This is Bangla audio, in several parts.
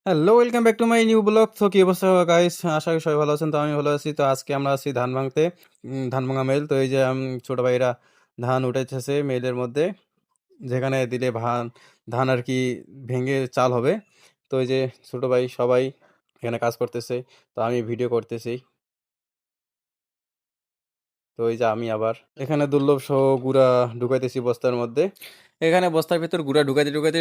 Hello, welcome back to my new blog. তো কি অবস্থা গাইস? আশা করি সবাই ভালো আছেন। তো আমি ভালো আছি। তো আজকে আমরা আছি ধান ভাঙতে, ধান ভাঙা মেল। তো এই যে ছোট ভাইরা ধান উঠাইতেছে মেলের মধ্যে, যেখানে দিলে ধান আর কি ভেঙে চাল হবে। তো এই যে ছোট ভাই সবাই এখানে কাজ করতেছে, তো আমি ভিডিও করতেছি। তো এই যে আমি আবার এখানে দুর্লভ সহ গুড়া ঢুকাইতেছি বস্তার মধ্যে। এখানে বস্তার ভিতর গুড়া ঢুকাইতে ঢুকাইতে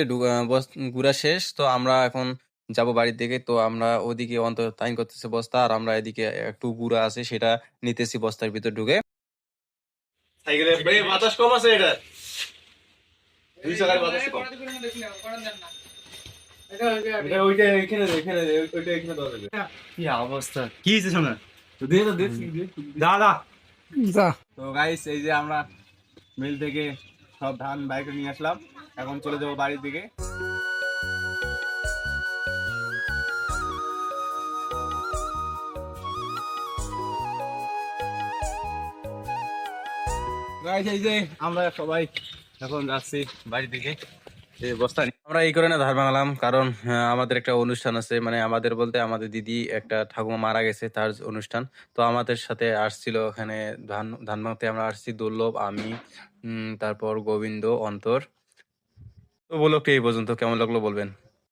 গুড়া শেষ। তো আমরা এখন যাব বাড়ির দিকে। তো আমরা ওদিকে অন্তর তাইন করতেছি বস্তা, আর আমরা এদিকে একটু গুড়া আছে সেটা নিতেছি বস্তার ভিতর ঢুকে। সাইকেলের বাতাস কম আছে, এটা 2 চাকার বাতাস কম। এটা ওইটা এখানে দে, এখানে দে, ওইটা এখানে দেওয়া যাবে। কি অবস্থা, কি হয়েছে শোনা? তো দে তো দে দাদা। তো গাইস, এই যে আমরা মিল থেকে সব ধান বাইকে নিয়ে আসলাম, এখন চলে যাবো বাড়ির দিকে। গাইস, এই যে আমরা সবাই এখন যাচ্ছি বাড়ির দিকে। এই বস্তা নিয়ে আমরা এই কারণে ধার ভাঙলাম, কারণ আমাদের একটা অনুষ্ঠান আছে, মানে আমাদের বলতে আমাদের দিদি একটা ঠাকুমা মারা গেছে, তার অনুষ্ঠান। তো আমাদের সাথে আসছিল ওখানে ধান ধান ভাঙতে। আমরা আসছি দুর্লভ, আমি, তারপর গোবিন্দ, অন্তর। তো বলো, এই পর্যন্ত কেমন লাগলো বলবেন।